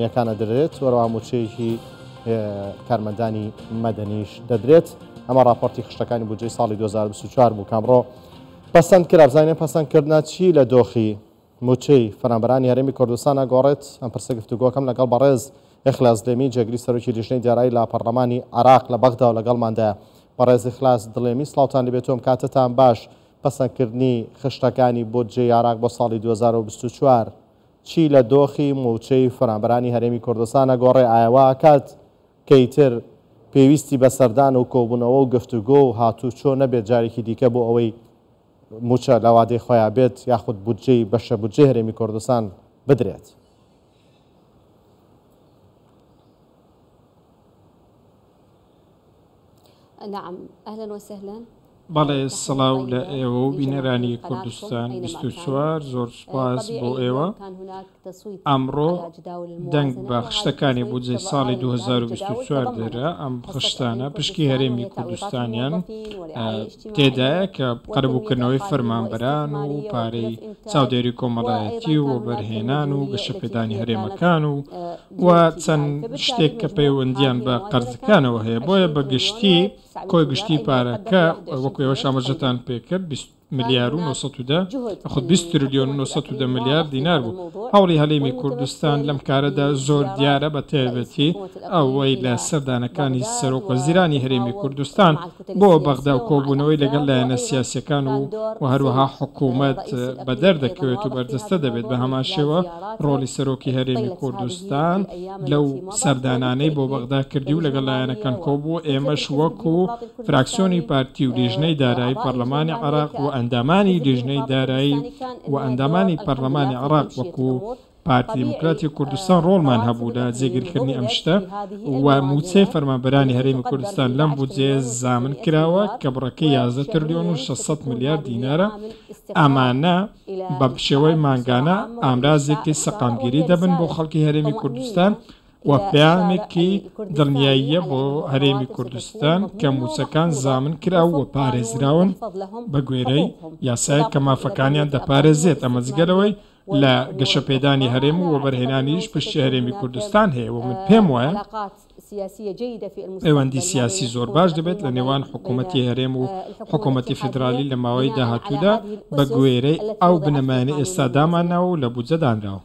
یەکانە دەدرێت وەرەوە موچەیەکی کارمەندانی مەدەنیش دەدرێت. ئەمە راپۆرتی خشتەکانی بودجەی ساڵی 2024 بوو. کامڕۆ پەسەند کرا بزانین پەسەندکردنە چی لە دۆخی موچەی فەرمانبەرانی هەرێمی کوردستان ئەگۆڕێت. ئەم پرسە گفتوگۆکەم لەگەڵ بەڕێز ئیخلاس دێمی جێگری سەرۆکی لیژنەی دارایی لە پەرلەمانی عێراق لە بەغدا و لەگەڵماندایە. بەڕێز ئیخلاس دڵێمی سڵاوتان لەبێتۆم کاتتان باش. پەسەندکردنی خشتەکانی بودجەی عێراق بۆ ساڵی 2024 چی لە دۆخی موچەی فەرمانبەرانی هەرێمی کوردستان ئەگۆڕێ؟ ئایا کات کەیتر پێویستی بە سەردان و کۆبوونەوە و گفتوگۆ و هاتوچۆ نەبێت جارێکی دیکە بۆ ئەوەی موچە لە وادەی خۆیان بێت یاخود بودجەی بەشە بودجەی هەرێمی کوردستان بدرێت؟ نعم أهلا وسهلا. بەڵێ سڵاو لە ئێوە و بینەرانی کوردستان 24 زۆر سوپاس بۆ ئێوە. ئەمڕۆ دەنگ بە خشتەکانی بودجەی ساڵی 2024 دەرا. ئەم خشتانە پشکی هەرێمی کوردستانیان تێدایە کە قەرەبووکردنەوەی فەرمانبەران و پارەی چاودێری کۆمەڵایەتی و وەبەرهێنان و گەشەپێدانی هەرێمەکان و چەند شتێک کە پەیوەندیان بە قەرزەکانەوە هەیە. بۆیە بە گشتی کۆی گشتی پارەکە وەکو ئێوە شامەژەتان پێکرد 20 ملیار و 910 خود 20 تریلیۆن و 910 میلیارد دینار بوو. هەوڵی هەرێمی کوردستان لەم کارەدا زۆر دیارە بە تایبەتی ئەوەی لە سەردانەکانی سەرۆکوەزیرانی هەرێمی کوردستان بۆ بەغدا و کۆبوونەوەی لەگەڵ لایەنە سیاسیەکان و هەروەها حکوومەت بە دەردەکەوێت و بەردەستە دەبێت. بە هەمان شێوە ڕۆڵی سەرۆکی هەرێمی کوردستان لەو سەردانانەی بۆ بەغدا کردی و لەگەڵ لایەنەکان کۆبوو. ئێمەش وەکو فراکسیۆنی پارتی و لیژنەی دارایی پەرلەمانی عێراق و ئەندامانی لیژنەی دارایی و ئەندامانی پەرلەمانی عێراق وەکو پارتی دیموکراتی کوردستان ڕۆڵمان هەبوو لە جێگیرکردنی ئەم شتە و موچەی فەرمانبەرانی هەرێمی کوردستان لەم بودجەیە زامن کراوە کە بڕەکەی 11 تریلیۆن و 600 میلیارد دینارە. ئەمانە بە شێوەی ماگانە ئامرازێکی سەقامگیری دەبن بۆ خەڵکی هەرێمی کوردستان و پەیامێکی دڵنیاییە بۆ هەرێمی کوردستان کە موچەکان زامن کراوە و پارێزراون بە گوێرەی یاسای کە مافەکانیان دەپارێزێت. ئەمە جگەرەوەی لە گەشەپێدانی هەرێم و وەبەرهێنانیش پشتی هەرێمی کوردستان هەیە و من پێم وایە پەیوەندی سیاسی زۆر باش دەبێت لە نێوان حکوومەتی هەرێم و حکوومەتی فیدرالی لە ماوەی داهاتوودا بە گوێرەی ئەو بنەمانە ئێستا داماناوە و لە بودجە دانراوە.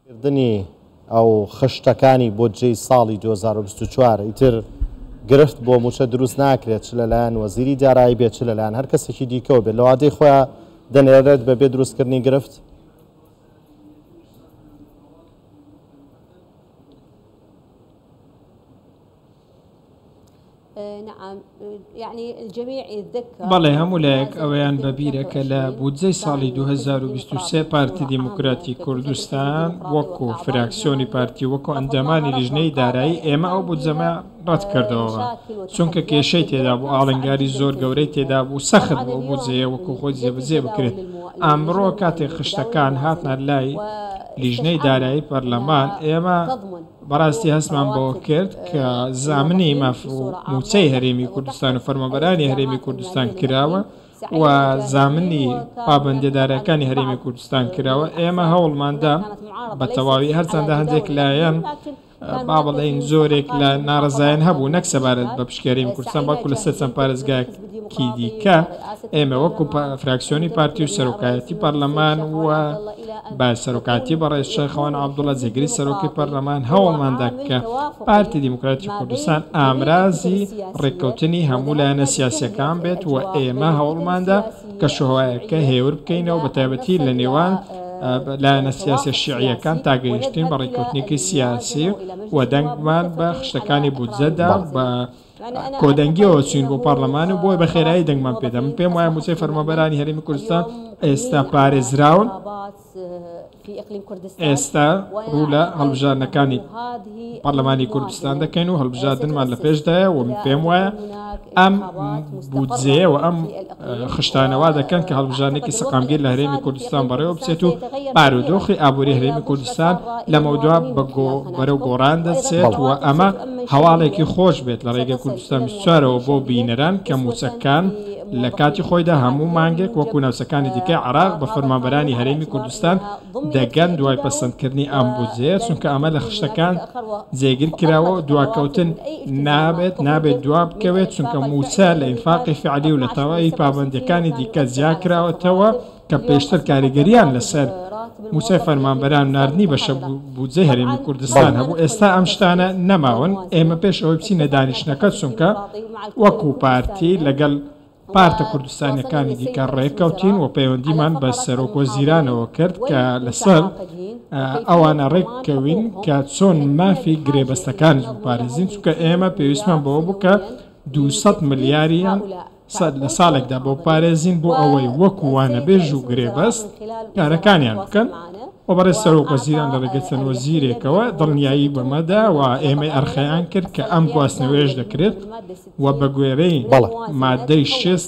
کردنی ئەو خشتەکانی بودجەی ساڵی 2024 ئیتر گرفت بۆ موچە دروست ناکرێت، چ لەلایەن وەزیری دارایی بێت چ لەلایەن هەر کەسێکی دیکەوە بێت، لە وادەی خۆیان دەنێرێت بەبێ دروستکردنی گرفت. بەڵێ هەموو لایەک ئەوەیان بەبیرەکە لە بودجەی ساڵی 2023 پارتی دیموکراتی کوردستان وەکو فراکسیۆنی پارتی وەکو ئەندامانی لیژنەی دارایی ئێمە ئەو بودجەمە ڕەت کردەوە چونکە کێشەی تێدا بوو، ئاڵنگاری زۆر گەورەی تێدا بوو، سەخت بۆ بودجەیە وەکو خۆی جێبەجێ بکرێت. ئەمڕۆ کاتێک خشتەکان هاتنە لای لیژنەی دارایی پەرلەمان ئێمە بەڕاستی هەستمان بۆ کرد کە زامنی موچەی هەرێمی کوردستان و فەرمانبەرانی هەرێمی کوردستان کراوە و زامنی پابەندیدارەکانی هەرێمی کوردستان کراوە. ئێمە هەوڵماندا بە تەواوی هەرچەندە هەندێک لایەن با بڵێن زۆرێک لە ناڕزایەن هەبوو نەک سەبارەت بە پشکی هەرێمی کوردستان باکو لە سەر چەند پارێزگایەکی دیکە ئێمە وەکو فراکسیۆنی پارتی و سەرۆکایەتی پەرلەمان و با سەرۆکاتی بەڕێز شێخەوان عەبدوڵڵا جێگری سەرۆکی پەرلەمان هەوڵماندا کە پارتی دیموکراتی کوردستان ئامرازی ڕێککەوتنی هەموو لایەنە سیاسیەکان بێت و ئێمە هەوڵماندا کە شۆهایەکە هێور بکەینەوە بە تایبەتی لە نێوان لایەنە سیاسی شیعیەکان تا گەیشتین بە ڕێککەوتنێکی سیاسی و دەنگمان بە خشتەکانی بودجەدا بە کۆدەنگیەوە چوین بۆ پەرلەمان و بۆی بە خێرایی دەنگمان پێدا. من پێم وایە موچەی فەرمانبەرانی هەرێمی کوردستان ئێستا پارێزراون، ئێستا ڕوو لە هەڵبژاردنەکانی پەرلەمانی کوردستان دەکەین و هەڵبژاردنمان لە پێشدایە و من پێم وایە ئەم بودجەیە و ئەم خشتانەوا دەکەن کە هەڵبژاردنێکی سەقامگیر لە هەرێمی کوردستان بەڕێوە بچێت و بارودۆخی ئابووری هەرێمی کوردستان لە مەودوا بەرەو گۆڕان دەچێت و ئەمە هەواڵێکی خۆش بێت لە ڕێگەی کوردستان 24ەوە بۆ بینەران کە موچەکان لە کاتی خۆیدا هەموو مانگێک وەکو ناوچەکانی دیکەی عراق بە فەرمانبەرانی هەرێمی کوردستان دەگەن دوای پەسەندکردنی ئەم بودجەیە، چونکە ئەمە لە خشتەکان جێگیر کراوە و دواکەوتن نابێت دوا بکەوێت، چونکە موچە لە ئینفاقی فعلی و لە تەواوی پابەندیەکانی دیکە جیا کراوەتەوە کە پێشتر کاریگەریان لەسەر موچەی فەرمانبەران ناردنی بەشە بودجەی هەرێمی کوردستان هەبوو. ئێستا ئەم شتانە نەماون، ئێمە پێش ئەوەی بچینە دانیشتنەکە، چونکە وەکو پارتی لەگەڵ پارتە کوردستانیەکانی دیکە ڕێککەوتین و پەیوەندیمان بە سەرۆکوەزیرانەوە کرد کە لەسەر ئەوانە ڕێککەوین کە چۆن مافی گرێبەستەکانش بپارێزین، چونکە ئێمە پێویستمان بەوە بوو کە 200 ملیاریان لە ساڵێکدا بۆ پارێزین بۆ ئەوەی وەکووانە بێژ و گرێبەست کارەکانیان بکەن و بەڕێز سەرۆکوەزیران لە ڕێگە چەند وەزیرێکەوە دڵنیایی بەمەدا و ئێمە ئەرخەیان کرد کە ئەم گواستنەوەیش دەکرێت و بە گوێرەی مادەی 6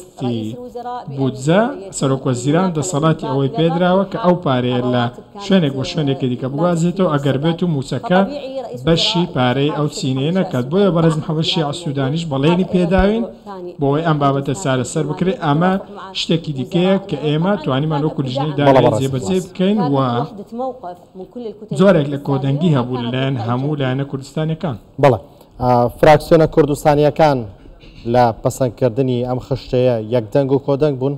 بودجە سەرۆکوەزیران دەسەڵاتی ئەوەی پێدراوە کە ئەو پارەیە لە شوێنێک بۆ شوێنێکی دیکە بگوازێتەوە ئەگەر بێت و موچەکە بەشی پارەی ئەو چینەیە نەکات. بۆیە بەڕێز محەممەد شیع سوودانیش بەڵێنی پێداوین بۆەوەی ئەم بابەتە چارەسەر بکرێت. ئەمە شتێکی دیکەیە کە ئێمە توانیمان وەکو لیژنەی دارایی جێبەجێ بکەین و زۆرێک لە کۆدەنگی هەبوو لەلایەن هەموو لایەنە کوردستانیەکان. بەڵێ فراکسیۆنە کوردستانیەکان لە پەسەندکردنی ئەم خشتەیە یەکدەنگ و کۆدەنگ بوون.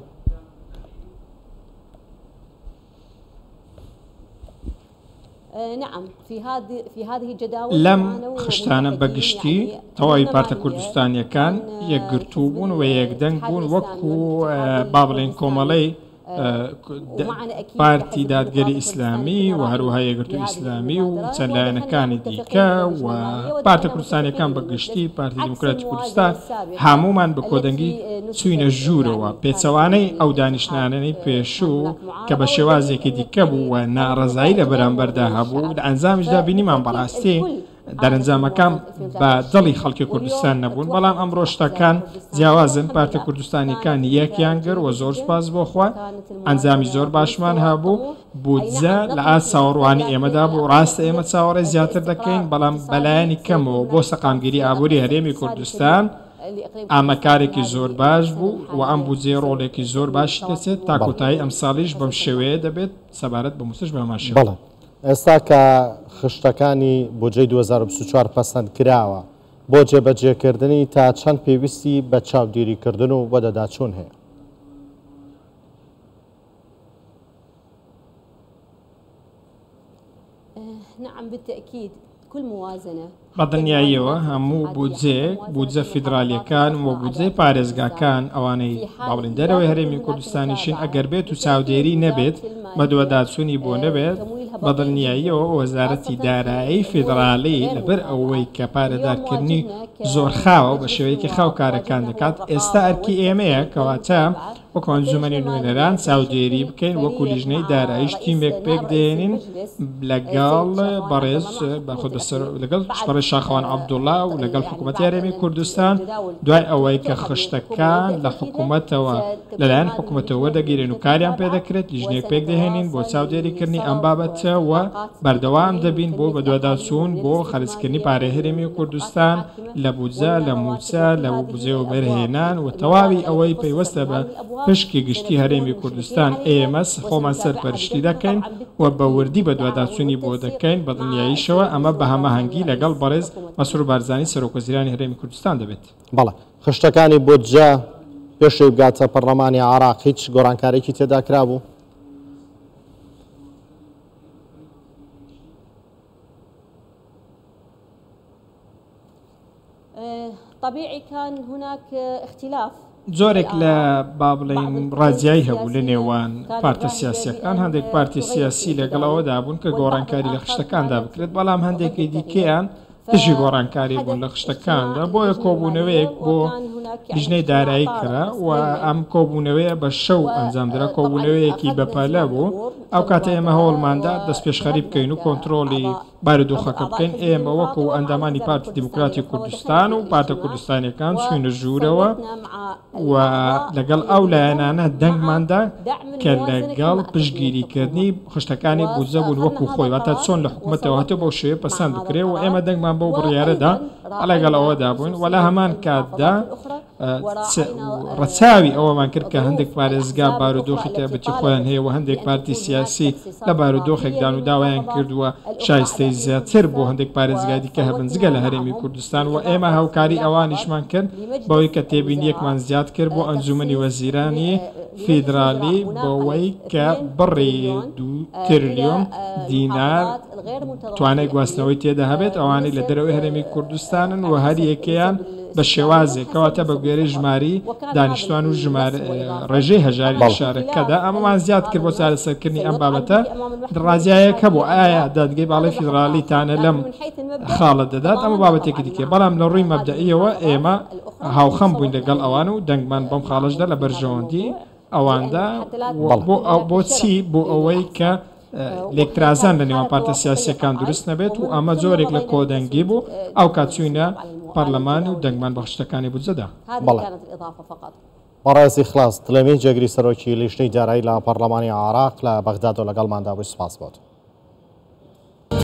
لەم خشتانە بەگشتی تەواوی پارتە کوردستانیەکان یەکگرتوو بوون و یەکدەنگ بوون وەکو با بڵێن کۆمەڵەی پارتی دادگەری ئیسلامی و هەروەها یەکگرتووی ئیسلامی و چەند لایەنەکانی دیکە و پارتە کوردستانیەکان بەگشتی پارتی دیموکراتی کوردستان هەمومان بە کۆدەنگی چوینە ژوورەوە. پێچەوانەی ئەو دانیشتانەی پێشوو کە بە شێوازێکی دیکە بوو و ناڕەزایی لە بەرامبەردا هەبوو لە ئەنجامیشدا بینیمان بەڕاستی دەرەنجامەکان بە دڵی خەڵکی کوردستان نەبوون، بەڵام ئەمڕۆ شتەکان جیاوازن. پارتە کوردستانیەکان یەکیان گر و زۆر سپاس بۆخوا ئەنجامی زۆر باشمان هەبوو. بودجە لە ئاست چاوەڕوانی ئێمەدا بوو، ڕاستە ئێمە چاوەڕێی زیاتر دەکەین، بەڵام بەلایەنی کەمەوە بۆ سەقامگیری ئابووری هەرێمی کوردستان ئامەکارێکی زۆر باش بوو و ئەم بودجێ ڕۆڵێکی زۆر باشی دەچێت تا کۆتایی ئەم ساڵیش بەم شێوەیە دەبێت سەبارەت بە موسەش بەماشێ. ئێستا کە خشتەکانی بودجەی 2024 پەسەند کراوە بۆ جێبەجێکردنی تا چەند پێویستی بە چاودێریکردن و وەدەداچوون هەیە؟ نعم بالتأكيد كل موازنة بەدڵنیاییەوە هەموو بودجە فیدراالیەکان و بودجەی پارێزگاکان ئەوانەی باڵین دەرەوەی هەرێمی کوردستانیشین ئەگەر بێت و چاودێری نەبێت بەدوەداچوونی بۆ نەبێت بەدڵنیاییەوە وەزارەتی دارایی فیدراالی لەبەر ئەوەی کە پارەدارکردنی زۆر خاوە بە شێوەیەکی خاو کارەکان دەکات. ئێستا ئەرکی ئێمەیە کەواتە وەکو ئەنجومەنی نوێنەران چاودێری بکەین وەکو لیژنەی داراییش تیمێک پێک دێنین لەگەڵ بەڕێز لەگەڵ شپەڕی شاخەوان عەبدوڵڵا و لەگەڵ حکوومەتی هەرێمی کوردستان دوای ئەوەی کە خشتەکان لە حکوومەتەوە لەلایەن حکوومەتەوە وەردەگیرێن و کاریان پێ دەکرێت لیژنێک پێک دەهێنین بۆ چاودێریکردنی ئەم بابەتەوە بەردەوام دەبین بۆ بەدواداچوون بۆ خەرجکردنی پارەی هەرێمی کوردستان لە بودجە لە موچە لە بودجەوە بەرهێنان و تەواوی ئەوەی پەیوەستە بە پشکی گشتی هەرێمی کوردستان ئێمە خۆمان سەرپەرشتی دەکەین و بە وردی بەدواداچوونی بۆ دەکەین. بەدڵنیاییشەوە ئەمە بە هەماهەنگی لەگەڵ بەڕێز مەسرور بارزانی سەرۆکوەزیرانی هەرێمی کوردستان دەبێت. بەڵێ خشتەکانی بودجە پێشەوەی بگاتە پەرلەمانی عێراق هیچ گۆڕانکارێکی تێدا کرابوو؟ طبيعي كان هناك اختلاف زۆرێک لە با بڵێین ڕازیایی هەبوو لە نێوان پارتە سیاسیەکان. هەندێک پارتی سیاسی لەگەڵەوەدا بوون کە گۆڕانکاری لە خشتەکاندا بکرێت، بەڵام هەندێکی دیکەیان دژی گۆڕانکاری بوون لە خشتەکاندا. بۆیە کۆبوونەوەیەک بۆ لیژنەی دارایی کرا و ئەم کۆبوونەوەیە بە شەو ئەنجامدرا. کۆبوونەوەیەکی بەپەلە بوو. ئەو کاتە ئێمە هەوڵماندا دەست پێشخەری بکەین و کۆنتترۆلی بارودۆخەکە بکەین. ئێمە وەکو ئەندامانی پارتی دیموکراتی کوردستان و پارتە کوردستانیەکان چوینە ژوورەوە و لەگەڵ ئەو لایەنانە دەنگماندا کە لەگەڵ پشتگیریکردنی خشتەکانی بودجە بوون وەکو خۆی، واتە چۆن لە حکوومەتەوە هاتە بۆ شێوەیە پەسەند بکرێ و ئێمە دەنگمان بەو بڕیارەدا لەگەڵ ئەوەدا بووین وەلا هەمان کاتدا ڕەچاوی ئەوەمان کرد کە هەندێک پارێزگا بارودۆخی تایبەتی خۆیان هەیە و هەندێک پارتی سیاسی لە بارودۆخێکدان و داوایان کردووە شایستەی زیاتر بۆ هەندێک پارێزگای دیکە هەبن جگە لە هەرێمی کوردستان و ئێمە هاوکاری ئەوانیشمان کرد بەوەی کە تێبینیەکمان زیاد کرد بۆ ئەنجومەنی وەزیرانی فیدرالی بەوەی کە بڕی 2 تریلیۆن دینار توانای گواستنەوەی تێدا هەبێت ئەوانەی لە دەرەوەی هەرێمی کوردستانن و هەر یەکەیان بە شێوازێک کەواتە بە گوێرەی ژماری دانیشتوان و ڕێژەی هەژاری شارەکەدا ئەمەمان زیاد کرد بۆ چارەسەرکردنی ئەم بابەتە ڕازایەکە بۆ ئایا دادگەی باڵای فیدرالیتانە لەم خاڵە دەدات ئەمە بابەتێکی دیکە بەڵام لە ڕووی مەبدەئیەوە ئێمە هاوخەم بووین لەگەڵ ئەوان و دەنگمان بەم خاڵەشدا لە بەرژەوەندی ئەواندا بۆچی بۆ ئەوەی کە لێکترازان لە نێوان پارتە سیاسیەکان دروست نەبێت و ئەمە زۆرێک لە کۆدەنگی بوو ئەو کاتچوینە پەرلەمان و دەنگمان بە شتەکانی بودجەدا. بەڕێزی خلاص دڵێمی جێگری سەرۆکی لیژنەی دارایی لە پەرلەمانی عێراق لە بەغداد و لەگەڵماندا بووی سوپاس بۆت.